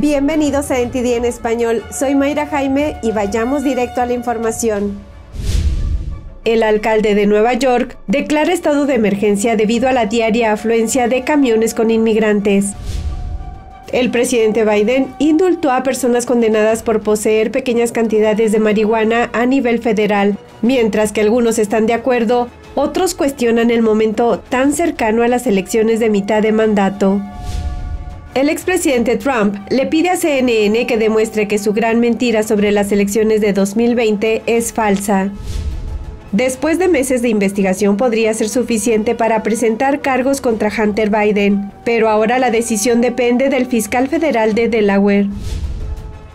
Bienvenidos a NTD en español, soy Mayra Jaime y vayamos directo a la información. El alcalde de Nueva York declara estado de emergencia debido a la diaria afluencia de camiones con inmigrantes. El presidente Biden indultó a personas condenadas por poseer pequeñas cantidades de marihuana a nivel federal. Mientras que algunos están de acuerdo, otros cuestionan el momento tan cercano a las elecciones de mitad de mandato. El expresidente Trump le pide a CNN que demuestre que su gran mentira sobre las elecciones de 2020 es falsa. Después de meses de investigación podría ser suficiente para presentar cargos contra Hunter Biden, pero ahora la decisión depende del fiscal federal de Delaware.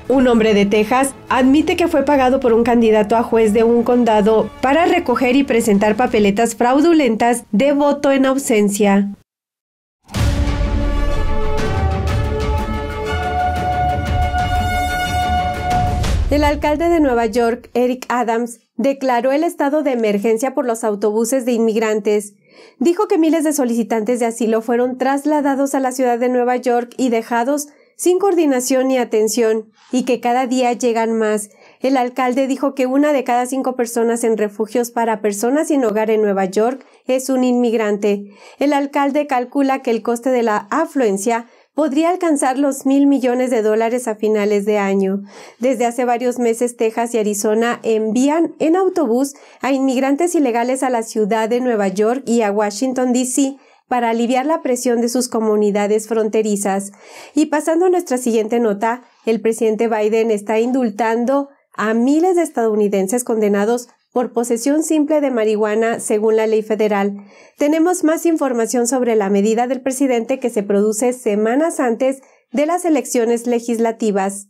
Un hombre de Texas admite que fue pagado por un candidato a juez de un condado para recoger y presentar papeletas fraudulentas de voto en ausencia. El alcalde de Nueva York, Eric Adams, declaró el estado de emergencia por los autobuses de inmigrantes. Dijo que miles de solicitantes de asilo fueron trasladados a la ciudad de Nueva York y dejados sin coordinación ni atención, y que cada día llegan más. El alcalde dijo que 1 de cada 5 personas en refugios para personas sin hogar en Nueva York es un inmigrante. El alcalde calcula que el coste de la afluencia podría alcanzar los $1,000 millones a finales de año. Desde hace varios meses, Texas y Arizona envían en autobús a inmigrantes ilegales a la ciudad de Nueva York y a Washington, D.C., para aliviar la presión de sus comunidades fronterizas. Y pasando a nuestra siguiente nota, el presidente Biden está indultando a miles de estadounidenses condenados por posesión simple de marihuana según la ley federal. Tenemos más información sobre la medida del presidente que se produce semanas antes de las elecciones legislativas.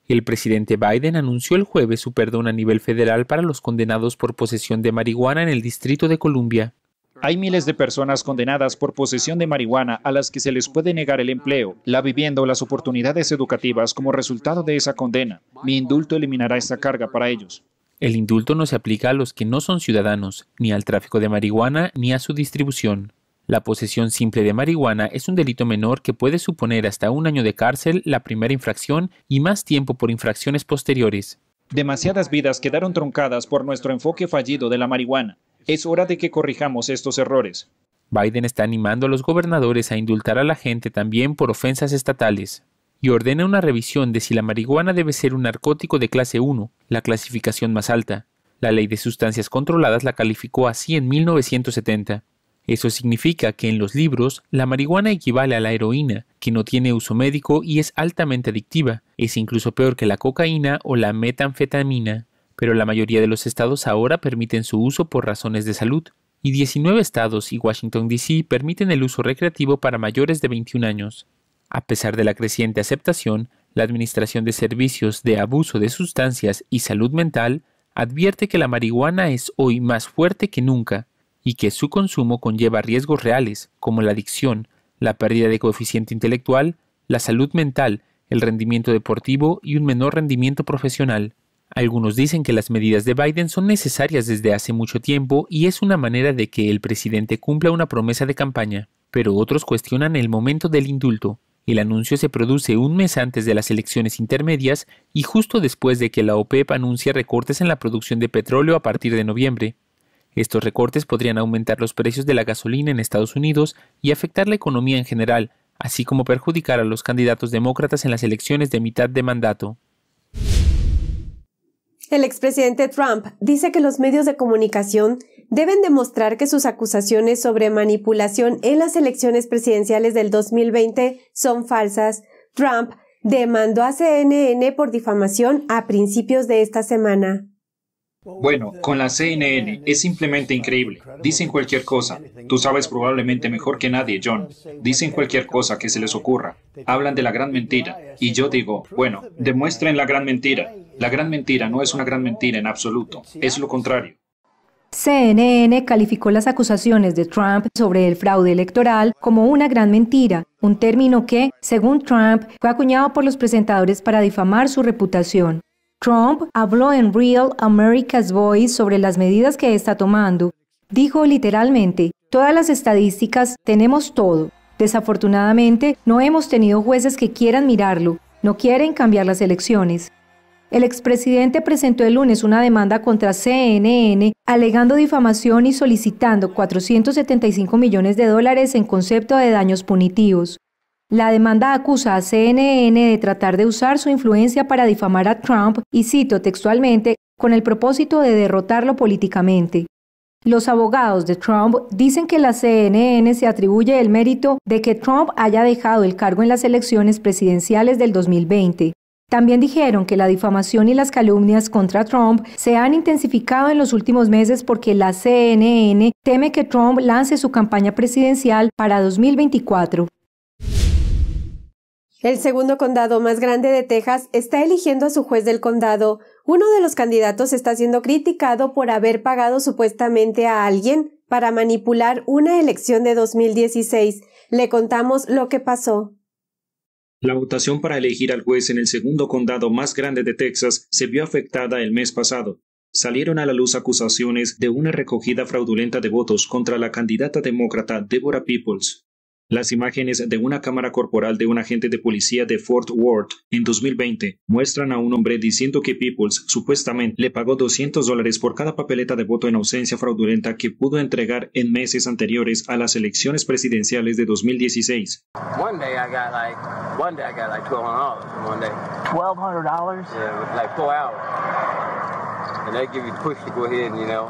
El presidente Biden anunció el jueves su perdón a nivel federal para los condenados por posesión de marihuana en el Distrito de Columbia. Hay miles de personas condenadas por posesión de marihuana a las que se les puede negar el empleo, la vivienda o las oportunidades educativas como resultado de esa condena. Mi indulto eliminará esta carga para ellos. El indulto no se aplica a los que no son ciudadanos, ni al tráfico de marihuana, ni a su distribución. La posesión simple de marihuana es un delito menor que puede suponer hasta 1 año de cárcel la primera infracción y más tiempo por infracciones posteriores. Demasiadas vidas quedaron truncadas por nuestro enfoque fallido de la marihuana. Es hora de que corrijamos estos errores. Biden está animando a los gobernadores a indultar a la gente también por ofensas estatales y ordena una revisión de si la marihuana debe ser un narcótico de clase 1, la clasificación más alta. La Ley de Sustancias Controladas la calificó así en 1970. Eso significa que en los libros, la marihuana equivale a la heroína, que no tiene uso médico y es altamente adictiva. Es incluso peor que la cocaína o la metanfetamina. Pero la mayoría de los estados ahora permiten su uso por razones de salud, y 19 estados y Washington, D.C. permiten el uso recreativo para mayores de 21 años. A pesar de la creciente aceptación, la Administración de Servicios de Abuso de Sustancias y Salud Mental advierte que la marihuana es hoy más fuerte que nunca y que su consumo conlleva riesgos reales, como la adicción, la pérdida de coeficiente intelectual, la salud mental, el rendimiento deportivo y un menor rendimiento profesional. Algunos dicen que las medidas de Biden son necesarias desde hace mucho tiempo y es una manera de que el presidente cumpla una promesa de campaña, pero otros cuestionan el momento del indulto. El anuncio se produce un mes antes de las elecciones intermedias y justo después de que la OPEP anuncia recortes en la producción de petróleo a partir de noviembre. Estos recortes podrían aumentar los precios de la gasolina en Estados Unidos y afectar la economía en general, así como perjudicar a los candidatos demócratas en las elecciones de mitad de mandato. El expresidente Trump dice que los medios de comunicación deben demostrar que sus acusaciones sobre manipulación en las elecciones presidenciales del 2020 son falsas. Trump demandó a CNN por difamación a principios de esta semana. Bueno, con la CNN es simplemente increíble. Dicen cualquier cosa. Tú sabes probablemente mejor que nadie, John. Dicen cualquier cosa que se les ocurra. Hablan de la gran mentira. Y yo digo, bueno, demuestren la gran mentira. La gran mentira no es una gran mentira en absoluto. Es lo contrario. CNN calificó las acusaciones de Trump sobre el fraude electoral como una gran mentira, un término que, según Trump, fue acuñado por los presentadores para difamar su reputación. Trump habló en Real America's Voice sobre las medidas que está tomando. Dijo literalmente, todas las estadísticas, tenemos todo. Desafortunadamente, no hemos tenido jueces que quieran mirarlo, no quieren cambiar las elecciones. El expresidente presentó el lunes una demanda contra CNN alegando difamación y solicitando $475 millones en concepto de daños punitivos. La demanda acusa a CNN de tratar de usar su influencia para difamar a Trump y, cito textualmente, con el propósito de derrotarlo políticamente. Los abogados de Trump dicen que la CNN se atribuye el mérito de que Trump haya dejado el cargo en las elecciones presidenciales del 2020. También dijeron que la difamación y las calumnias contra Trump se han intensificado en los últimos meses porque la CNN teme que Trump lance su campaña presidencial para 2024. El segundo condado más grande de Texas está eligiendo a su juez del condado. Uno de los candidatos está siendo criticado por haber pagado supuestamente a alguien para manipular una elección de 2016. Le contamos lo que pasó. La votación para elegir al juez en el segundo condado más grande de Texas se vio afectada el mes pasado. Salieron a la luz acusaciones de una recogida fraudulenta de votos contra la candidata demócrata Deborah Peoples. Las imágenes de una cámara corporal de un agente de policía de Fort Worth en 2020 muestran a un hombre diciendo que Peoples supuestamente le pagó $200 por cada papeleta de voto en ausencia fraudulenta que pudo entregar en meses anteriores a las elecciones presidenciales de 2016. One day I got like $1,200 one day. $1,200? Yeah, like 4 hours. And they give you push to go ahead and, you know.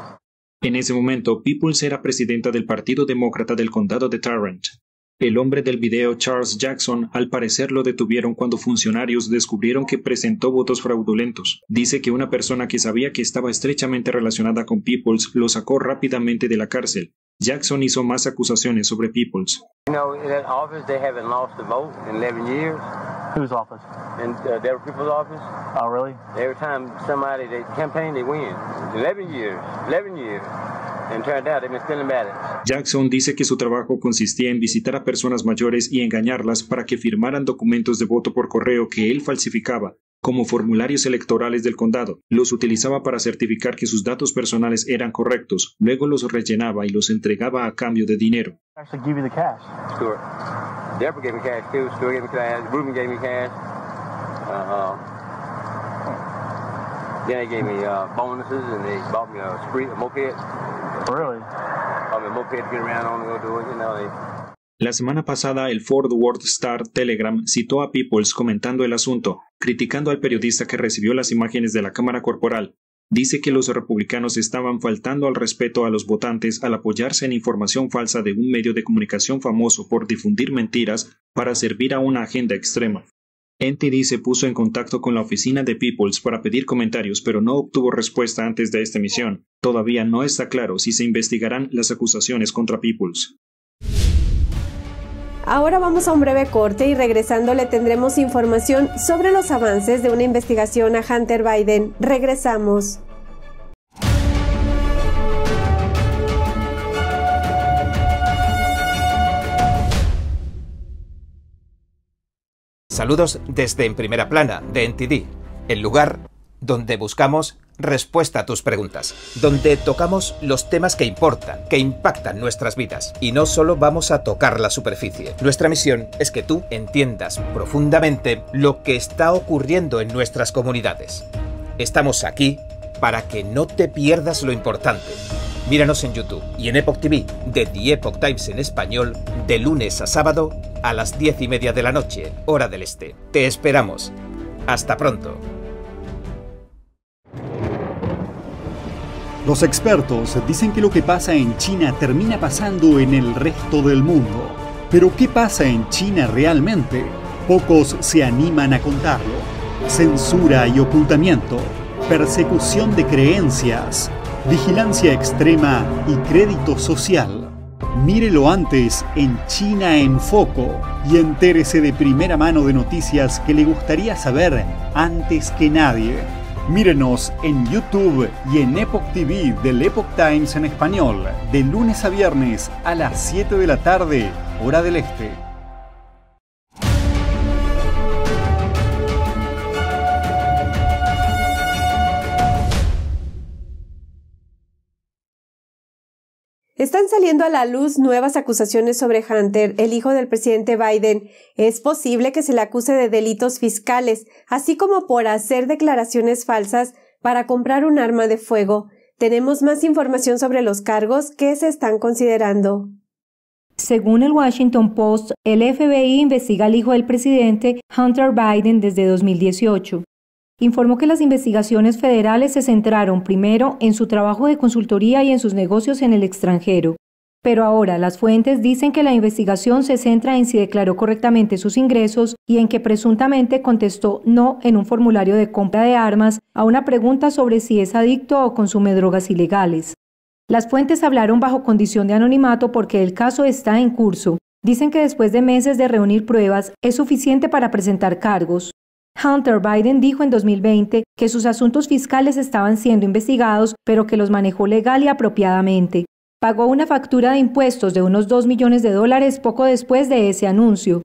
En ese momento, Peoples era presidenta del Partido Demócrata del Condado de Tarrant. El hombre del video, Charles Jackson, al parecer lo detuvieron cuando funcionarios descubrieron que presentó votos fraudulentos. Dice que una persona que sabía que estaba estrechamente relacionada con Peoples lo sacó rápidamente de la cárcel. Jackson hizo más acusaciones sobre Peoples. You know, in that office they haven't lost a vote in 11 years. Whose office? In Deborah Peoples' office. Oh, really? Every time somebody they campaign, they win. 11 years. And turned out they've been stealing ballots. Jackson dice que su trabajo consistía en visitar a personas mayores y engañarlas para que firmaran documentos de voto por correo que él falsificaba, como formularios electorales del condado. Los utilizaba para certificar que sus datos personales eran correctos, luego los rellenaba y los entregaba a cambio de dinero. Actually give you the cash. Stuart. Deborah gave me cash too. Stuart gave me cash. Ruben gave me cash. Then they gave me bonuses and they bought me a moped. Really? A moped to get around on and go do it, you know. La semana pasada, el Fort Worth Star-Telegram citó a Peoples comentando el asunto, criticando al periodista que recibió las imágenes de la cámara corporal. Dice que los republicanos estaban faltando al respeto a los votantes al apoyarse en información falsa de un medio de comunicación famoso por difundir mentiras para servir a una agenda extrema. NTD se puso en contacto con la oficina de Peoples para pedir comentarios, pero no obtuvo respuesta antes de esta emisión. Todavía no está claro si se investigarán las acusaciones contra Peoples. Ahora vamos a un breve corte y regresando le tendremos información sobre los avances de una investigación a Hunter Biden. Regresamos. Saludos desde En Primera Plana de NTD, el lugar donde buscamos respuesta a tus preguntas, donde tocamos los temas que importan, que impactan nuestras vidas, y no solo vamos a tocar la superficie. Nuestra misión es que tú entiendas profundamente lo que está ocurriendo en nuestras comunidades. Estamos aquí para que no te pierdas lo importante. Míranos en YouTube y en Epoch TV de The Epoch Times en español de lunes a sábado a las 10:30 de la noche, hora del este. Te esperamos. Hasta pronto. Los expertos dicen que lo que pasa en China termina pasando en el resto del mundo. Pero ¿qué pasa en China realmente? Pocos se animan a contarlo. Censura y ocultamiento, persecución de creencias, vigilancia extrema y crédito social. Mírelo antes en China en Foco y entérese de primera mano de noticias que le gustaría saber antes que nadie. Mírenos en YouTube y en Epoch TV del Epoch Times en español, de lunes a viernes a las 7 de la tarde, hora del este. Están saliendo a la luz nuevas acusaciones sobre Hunter, el hijo del presidente Biden. Es posible que se le acuse de delitos fiscales, así como por hacer declaraciones falsas para comprar un arma de fuego. Tenemos más información sobre los cargos que se están considerando. Según el Washington Post, el FBI investiga al hijo del presidente, Hunter Biden, desde 2018. Informó que las investigaciones federales se centraron primero en su trabajo de consultoría y en sus negocios en el extranjero. Pero ahora las fuentes dicen que la investigación se centra en si declaró correctamente sus ingresos y en que presuntamente contestó no en un formulario de compra de armas a una pregunta sobre si es adicto o consume drogas ilegales. Las fuentes hablaron bajo condición de anonimato porque el caso está en curso. Dicen que después de meses de reunir pruebas es suficiente para presentar cargos. Hunter Biden dijo en 2020 que sus asuntos fiscales estaban siendo investigados, pero que los manejó legal y apropiadamente. Pagó una factura de impuestos de unos $2 millones poco después de ese anuncio.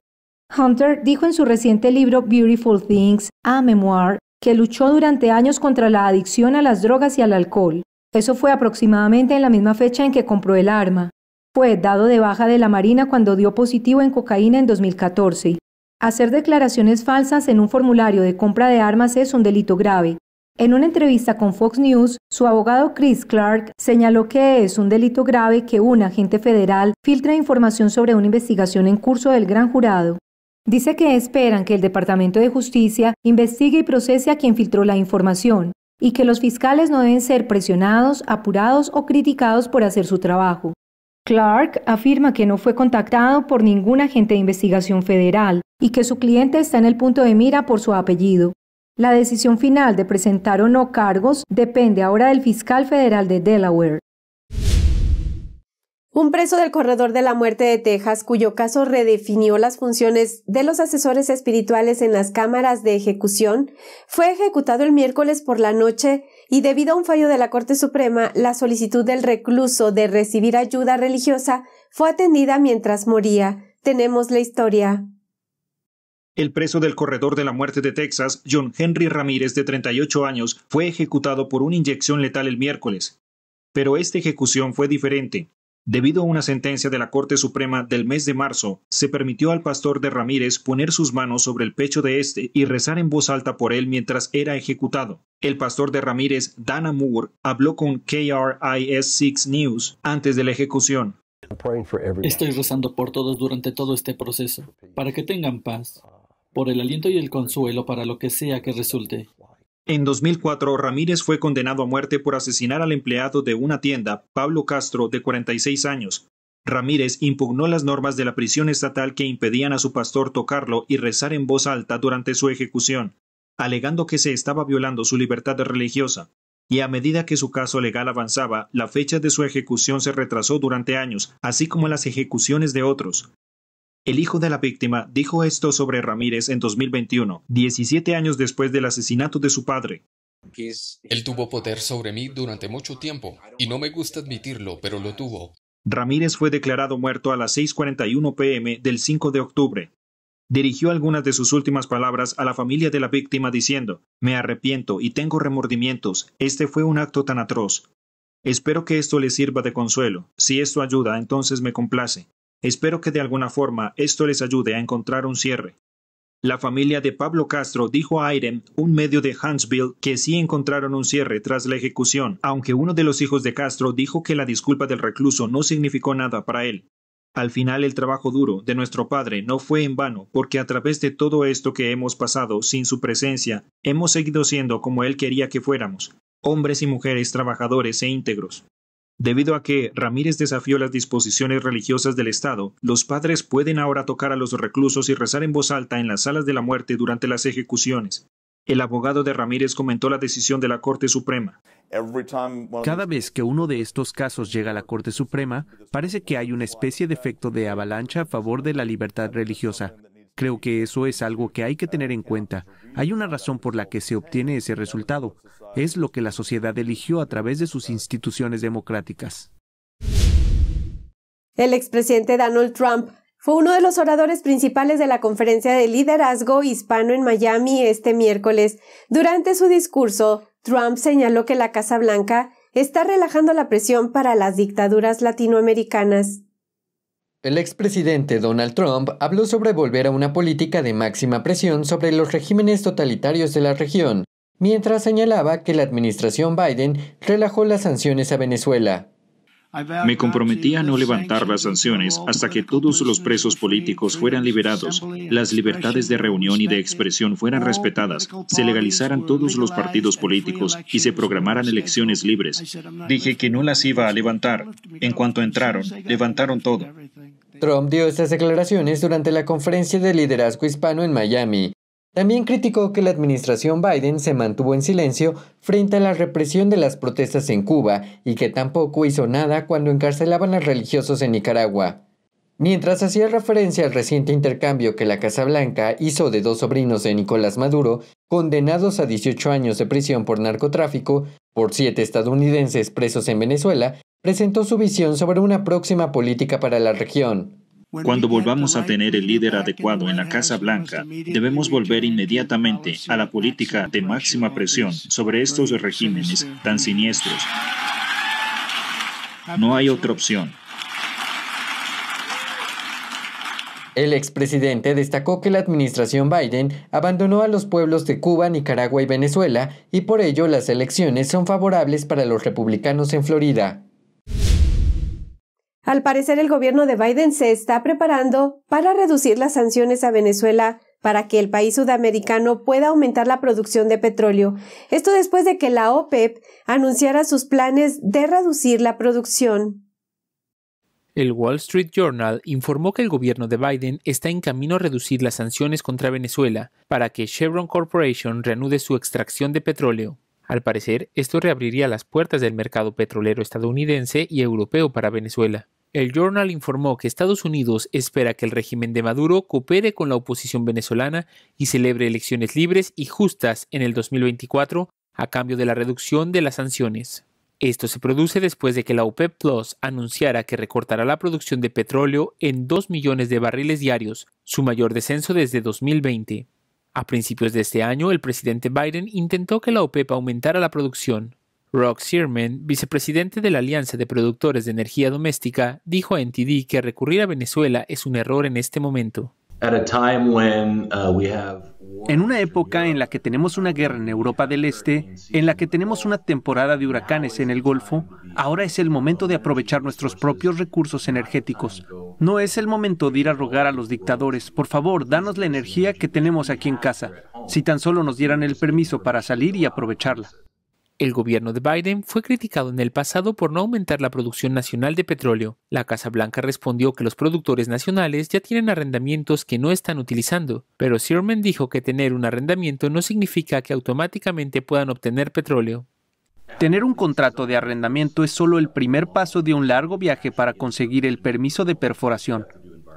Hunter dijo en su reciente libro Beautiful Things, a Memoir, que luchó durante años contra la adicción a las drogas y al alcohol. Eso fue aproximadamente en la misma fecha en que compró el arma. Fue dado de baja de la Marina cuando dio positivo en cocaína en 2014. Hacer declaraciones falsas en un formulario de compra de armas es un delito grave. En una entrevista con Fox News, su abogado Chris Clark señaló que es un delito grave que un agente federal filtre información sobre una investigación en curso del gran jurado. Dice que esperan que el Departamento de Justicia investigue y procese a quien filtró la información, y que los fiscales no deben ser presionados, apurados o criticados por hacer su trabajo. Clark afirma que no fue contactado por ningún agente de investigación federal y que su cliente está en el punto de mira por su apellido. La decisión final de presentar o no cargos depende ahora del fiscal federal de Delaware. Un preso del corredor de la muerte de Texas, cuyo caso redefinió las funciones de los asesores espirituales en las cámaras de ejecución, fue ejecutado el miércoles por la noche y debido a un fallo de la Corte Suprema, la solicitud del recluso de recibir ayuda religiosa fue atendida mientras moría. Tenemos la historia. El preso del corredor de la muerte de Texas, John Henry Ramírez, de 38 años, fue ejecutado por una inyección letal el miércoles. Pero esta ejecución fue diferente. Debido a una sentencia de la Corte Suprema del mes de marzo, se permitió al pastor de Ramírez poner sus manos sobre el pecho de este y rezar en voz alta por él mientras era ejecutado. El pastor de Ramírez, Dana Moore, habló con KRIS-6 News antes de la ejecución. Estoy rezando por todos durante todo este proceso, para que tengan paz, por el aliento y el consuelo para lo que sea que resulte. En 2004, Ramírez fue condenado a muerte por asesinar al empleado de una tienda, Pablo Castro, de 46 años. Ramírez impugnó las normas de la prisión estatal que impedían a su pastor tocarlo y rezar en voz alta durante su ejecución, alegando que se estaba violando su libertad religiosa. Y a medida que su caso legal avanzaba, la fecha de su ejecución se retrasó durante años, así como las ejecuciones de otros. El hijo de la víctima dijo esto sobre Ramírez en 2021, 17 años después del asesinato de su padre. Él tuvo poder sobre mí durante mucho tiempo, y no me gusta admitirlo, pero lo tuvo. Ramírez fue declarado muerto a las 6:41 p.m. del 5 de octubre. Dirigió algunas de sus últimas palabras a la familia de la víctima diciendo: «Me arrepiento y tengo remordimientos. Este fue un acto tan atroz. Espero que esto les sirva de consuelo. Si esto ayuda, entonces me complace. Espero que de alguna forma esto les ayude a encontrar un cierre». La familia de Pablo Castro dijo a IREM, un medio de Huntsville, que sí encontraron un cierre tras la ejecución, aunque uno de los hijos de Castro dijo que la disculpa del recluso no significó nada para él. Al final, el trabajo duro de nuestro padre no fue en vano, porque a través de todo esto que hemos pasado sin su presencia, hemos seguido siendo como él quería que fuéramos, hombres y mujeres trabajadores e íntegros. Debido a que Ramírez desafió las disposiciones religiosas del Estado, los padres pueden ahora tocar a los reclusos y rezar en voz alta en las salas de la muerte durante las ejecuciones. El abogado de Ramírez comentó la decisión de la Corte Suprema. Cada vez que uno de estos casos llega a la Corte Suprema, parece que hay una especie de efecto de avalancha a favor de la libertad religiosa. Creo que eso es algo que hay que tener en cuenta. Hay una razón por la que se obtiene ese resultado. Es lo que la sociedad eligió a través de sus instituciones democráticas. El expresidente Donald Trump fue uno de los oradores principales de la conferencia de liderazgo hispano en Miami este miércoles. Durante su discurso, Trump señaló que la Casa Blanca está relajando la presión para las dictaduras latinoamericanas. El expresidente Donald Trump habló sobre volver a una política de máxima presión sobre los regímenes totalitarios de la región, mientras señalaba que la administración Biden relajó las sanciones a Venezuela. Me comprometí a no levantar las sanciones hasta que todos los presos políticos fueran liberados, las libertades de reunión y de expresión fueran respetadas, se legalizaran todos los partidos políticos y se programaran elecciones libres. Dije que no las iba a levantar. En cuanto entraron, levantaron todo. Trump dio estas declaraciones durante la conferencia de liderazgo hispano en Miami. También criticó que la administración Biden se mantuvo en silencio frente a la represión de las protestas en Cuba y que tampoco hizo nada cuando encarcelaban a religiosos en Nicaragua. Mientras hacía referencia al reciente intercambio que la Casa Blanca hizo de 2 sobrinos de Nicolás Maduro, condenados a 18 años de prisión por narcotráfico, por 7 estadounidenses presos en Venezuela, presentó su visión sobre una próxima política para la región. Cuando volvamos a tener el líder adecuado en la Casa Blanca, debemos volver inmediatamente a la política de máxima presión sobre estos regímenes tan siniestros. No hay otra opción. El expresidente destacó que la administración Biden abandonó a los pueblos de Cuba, Nicaragua y Venezuela y por ello las elecciones son favorables para los republicanos en Florida. Al parecer, el gobierno de Biden se está preparando para reducir las sanciones a Venezuela para que el país sudamericano pueda aumentar la producción de petróleo. Esto después de que la OPEP anunciara sus planes de reducir la producción. El Wall Street Journal informó que el gobierno de Biden está en camino a reducir las sanciones contra Venezuela para que Chevron Corporation reanude su extracción de petróleo. Al parecer, esto reabriría las puertas del mercado petrolero estadounidense y europeo para Venezuela. El Journal informó que Estados Unidos espera que el régimen de Maduro coopere con la oposición venezolana y celebre elecciones libres y justas en el 2024 a cambio de la reducción de las sanciones. Esto se produce después de que la OPEP Plus anunciara que recortará la producción de petróleo en 2 millones de barriles diarios, su mayor descenso desde 2020. A principios de este año, el presidente Biden intentó que la OPEP aumentara la producción. Rock Searman, vicepresidente de la Alianza de Productores de Energía Doméstica, dijo a NTD que recurrir a Venezuela es un error en este momento. En una época en la que tenemos una guerra en Europa del Este, en la que tenemos una temporada de huracanes en el Golfo, ahora es el momento de aprovechar nuestros propios recursos energéticos. No es el momento de ir a rogar a los dictadores, por favor, danos la energía que tenemos aquí en casa, si tan solo nos dieran el permiso para salir y aprovecharla. El gobierno de Biden fue criticado en el pasado por no aumentar la producción nacional de petróleo. La Casa Blanca respondió que los productores nacionales ya tienen arrendamientos que no están utilizando, pero Searman dijo que tener un arrendamiento no significa que automáticamente puedan obtener petróleo. Tener un contrato de arrendamiento es solo el primer paso de un largo viaje para conseguir el permiso de perforación.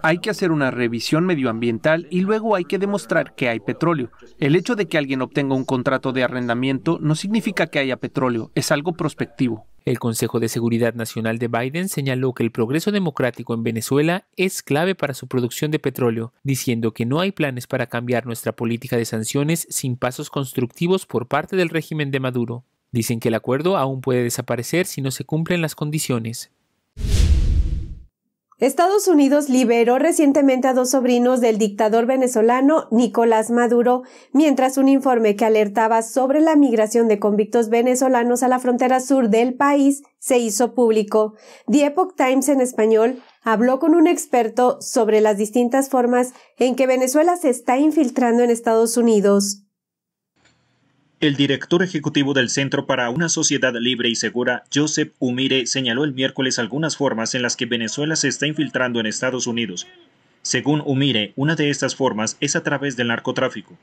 Hay que hacer una revisión medioambiental y luego hay que demostrar que hay petróleo. El hecho de que alguien obtenga un contrato de arrendamiento no significa que haya petróleo, es algo prospectivo. El Consejo de Seguridad Nacional de Biden señaló que el progreso democrático en Venezuela es clave para su producción de petróleo, diciendo que no hay planes para cambiar nuestra política de sanciones sin pasos constructivos por parte del régimen de Maduro. Dicen que el acuerdo aún puede desaparecer si no se cumplen las condiciones. Estados Unidos liberó recientemente a 2 sobrinos del dictador venezolano Nicolás Maduro, mientras un informe que alertaba sobre la migración de convictos venezolanos a la frontera sur del país se hizo público. The Epoch Times en español habló con un experto sobre las distintas formas en que Venezuela se está infiltrando en Estados Unidos. El director ejecutivo del Centro para una Sociedad Libre y Segura, Joseph Umire, señaló el miércoles algunas formas en las que Venezuela se está infiltrando en Estados Unidos. Según Umire, una de estas formas es a través del narcotráfico.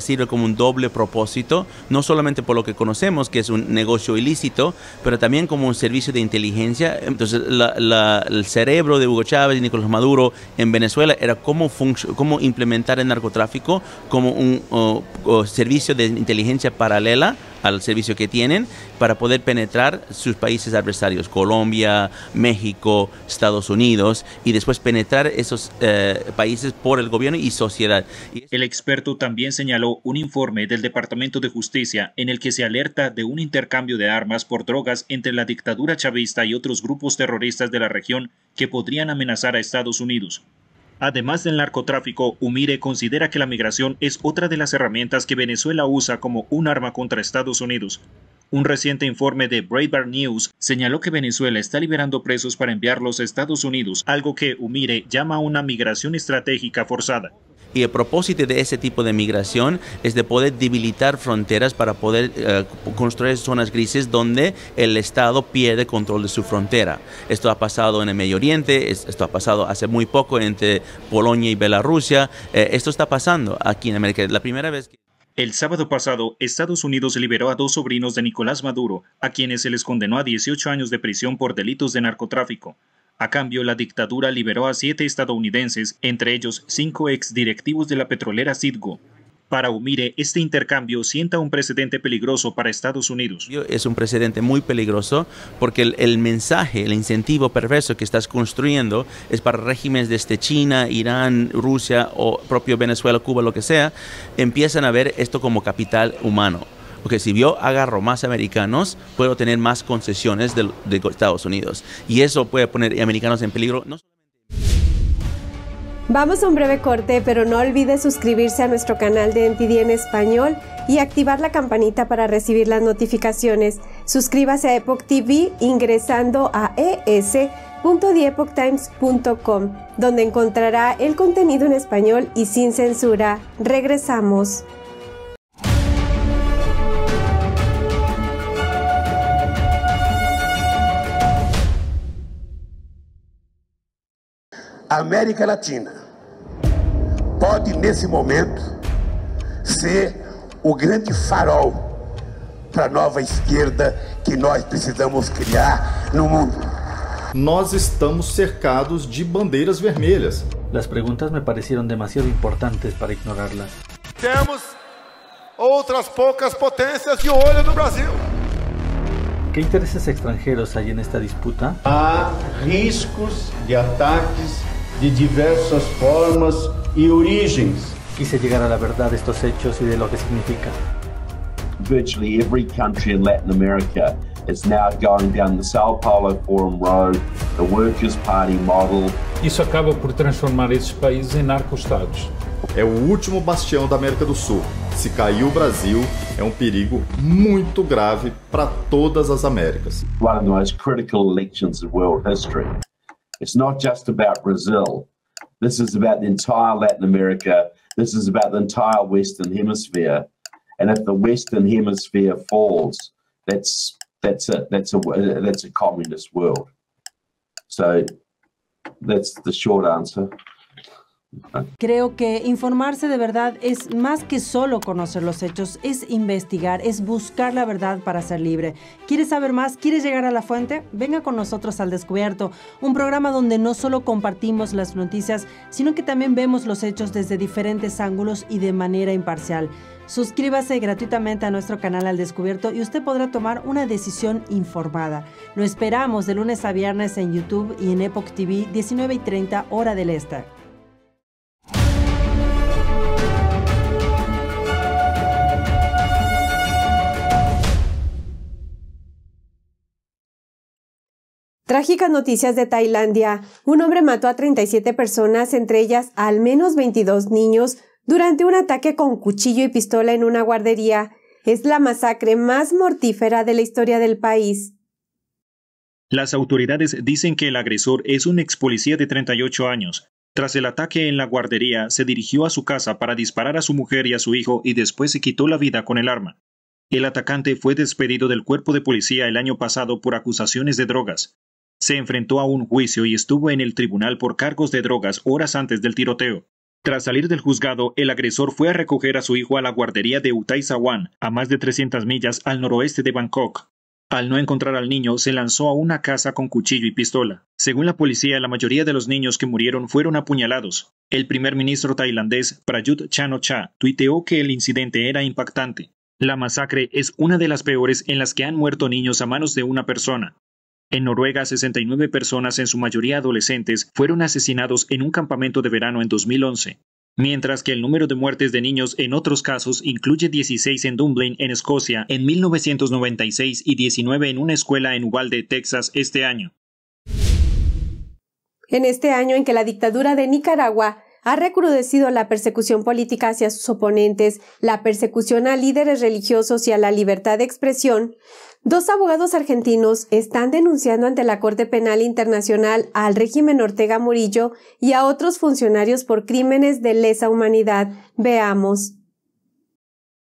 Sirve como un doble propósito, no solamente por lo que conocemos, que es un negocio ilícito, pero también como un servicio de inteligencia. Entonces, el cerebro de Hugo Chávez y Nicolás Maduro en Venezuela era cómo implementar el narcotráfico como un servicio de inteligencia paralela al servicio que tienen para poder penetrar sus países adversarios, Colombia, México, Estados Unidos, y después penetrar esos países por el gobierno y sociedad. El experto también señaló un informe del Departamento de Justicia en el que se alerta de un intercambio de armas por drogas entre la dictadura chavista y otros grupos terroristas de la región que podrían amenazar a Estados Unidos. Además del narcotráfico, Umire considera que la migración es otra de las herramientas que Venezuela usa como un arma contra Estados Unidos. Un reciente informe de Breitbart News señaló que Venezuela está liberando presos para enviarlos a Estados Unidos, algo que Umire llama una migración estratégica forzada. Y el propósito de ese tipo de migración es de poder debilitar fronteras para poder construir zonas grises donde el Estado pierde control de su frontera. Esto ha pasado en el Medio Oriente, esto ha pasado hace muy poco entre Polonia y Bielorrusia. Esto está pasando aquí en América. La primera vez que... El sábado pasado, Estados Unidos liberó a 2 sobrinos de Nicolás Maduro, a quienes se les condenó a 18 años de prisión por delitos de narcotráfico. A cambio, la dictadura liberó a 7 estadounidenses, entre ellos 5 exdirectivos de la petrolera Citgo. Para Umire, este intercambio sienta un precedente peligroso para Estados Unidos. Es un precedente muy peligroso porque el mensaje, el incentivo perverso que estás construyendo es para regímenes desde China, Irán, Rusia o propio Venezuela, Cuba, lo que sea, empiezan a ver esto como capital humano. Porque si yo agarro más americanos, puedo tener más concesiones de Estados Unidos. Y eso puede poner americanos en peligro. Vamos a un breve corte, pero no olvide suscribirse a nuestro canal de NTD en español y activar la campanita para recibir las notificaciones. Suscríbase a Epoch TV ingresando a es.theepochtimes.com, donde encontrará el contenido en español y sin censura. Regresamos. A América Latina pode, nesse momento, ser o grande farol para a nova esquerda que nós precisamos criar no mundo. Nós estamos cercados de bandeiras vermelhas. Las preguntas me parecieron demasiado importantes para ignorarlas. Temos outras poucas potências de olho no Brasil. ¿Qué intereses extranjeros hay en esta disputa? Há riscos de ataques de diversas formas y origens. Quise llegar a la verdad de estos hechos y de lo que significa. Virtually every country in Latin America is now going down the Sao Paulo Forum Road, the Workers' Party model. Isso acaba por transformar esses países em narco-estados. É o último bastião da América do Sul. Se cair o Brasil, é um perigo muito grave para todas as Américas. One of the most critical elections in world history. It's not just about Brazil. This is about the entire Latin America. This is about the entire Western Hemisphere. And if the Western Hemisphere falls, that's a communist world. So that's the short answer. Creo que informarse de verdad es más que solo conocer los hechos, es investigar, es buscar la verdad para ser libre. ¿Quieres saber más? ¿Quieres llegar a la fuente? Venga con nosotros al Descubierto, un programa donde no solo compartimos las noticias, sino que también vemos los hechos desde diferentes ángulos y de manera imparcial. Suscríbase gratuitamente a nuestro canal Al Descubierto y usted podrá tomar una decisión informada. Lo esperamos de lunes a viernes en YouTube y en Epoch TV, 19:30 hora del este. Trágicas noticias de Tailandia. Un hombre mató a 37 personas, entre ellas al menos 22 niños, durante un ataque con cuchillo y pistola en una guardería. Es la masacre más mortífera de la historia del país. Las autoridades dicen que el agresor es un ex policía de 38 años. Tras el ataque en la guardería, se dirigió a su casa para disparar a su mujer y a su hijo y después se quitó la vida con el arma. El atacante fue despedido del cuerpo de policía el año pasado por acusaciones de drogas. Se enfrentó a un juicio y estuvo en el tribunal por cargos de drogas horas antes del tiroteo. Tras salir del juzgado, el agresor fue a recoger a su hijo a la guardería de Utai Sawan, a más de 300 millas al noroeste de Bangkok. Al no encontrar al niño, se lanzó a una casa con cuchillo y pistola. Según la policía, la mayoría de los niños que murieron fueron apuñalados. El primer ministro tailandés, Prayut Chan-o-cha, tuiteó que el incidente era impactante. La masacre es una de las peores en las que han muerto niños a manos de una persona. En Noruega, 69 personas, en su mayoría adolescentes, fueron asesinados en un campamento de verano en 2011, mientras que el número de muertes de niños en otros casos incluye 16 en Dunblane, en Escocia, en 1996 y 19 en una escuela en Uvalde, Texas, este año. En este año en que la dictadura de Nicaragua ha recrudecido la persecución política hacia sus oponentes, la persecución a líderes religiosos y a la libertad de expresión, 2 abogados argentinos están denunciando ante la Corte Penal Internacional al régimen Ortega Murillo y a otros funcionarios por crímenes de lesa humanidad. Veamos.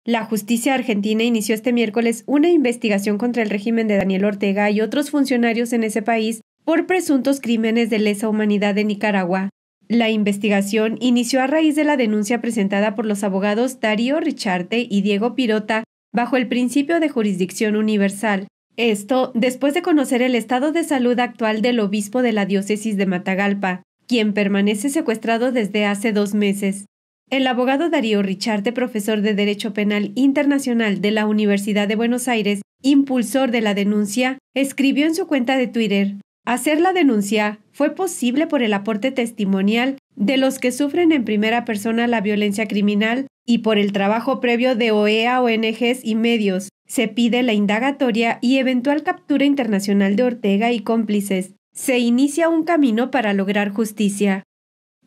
La justicia argentina inició este miércoles una investigación contra el régimen de Daniel Ortega y otros funcionarios en ese país por presuntos crímenes de lesa humanidad en Nicaragua. La investigación inició a raíz de la denuncia presentada por los abogados Darío Richarte y Diego Pirota bajo el principio de jurisdicción universal. Esto después de conocer el estado de salud actual del obispo de la diócesis de Matagalpa, quien permanece secuestrado desde hace 2 meses. El abogado Darío Richarte, profesor de Derecho Penal Internacional de la Universidad de Buenos Aires, impulsor de la denuncia, escribió en su cuenta de Twitter: hacer la denuncia fue posible por el aporte testimonial de los que sufren en primera persona la violencia criminal y por el trabajo previo de OEA, ONGs y medios. Se pide la indagatoria y eventual captura internacional de Ortega y cómplices. Se inicia un camino para lograr justicia.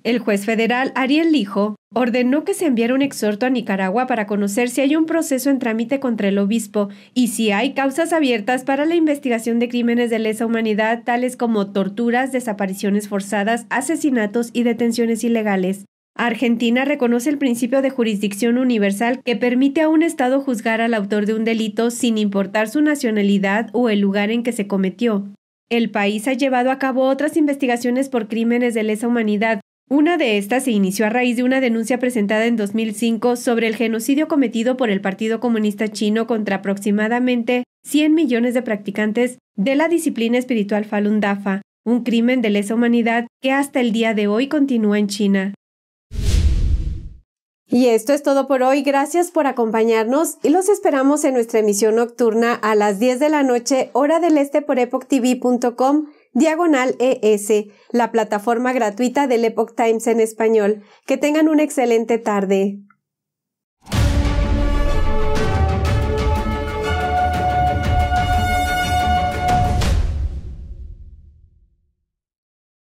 El juez federal Ariel Lijo ordenó que se enviara un exhorto a Nicaragua para conocer si hay un proceso en trámite contra el obispo y si hay causas abiertas para la investigación de crímenes de lesa humanidad tales como torturas, desapariciones forzadas, asesinatos y detenciones ilegales. Argentina reconoce el principio de jurisdicción universal que permite a un Estado juzgar al autor de un delito sin importar su nacionalidad o el lugar en que se cometió. El país ha llevado a cabo otras investigaciones por crímenes de lesa humanidad. Una de estas se inició a raíz de una denuncia presentada en 2005 sobre el genocidio cometido por el Partido Comunista Chino contra aproximadamente 100 millones de practicantes de la disciplina espiritual Falun Dafa, un crimen de lesa humanidad que hasta el día de hoy continúa en China. Y esto es todo por hoy. Gracias por acompañarnos y los esperamos en nuestra emisión nocturna a las 10 de la noche, hora del este por epochtv.com/ES, la plataforma gratuita del Epoch Times en español. Que tengan una excelente tarde.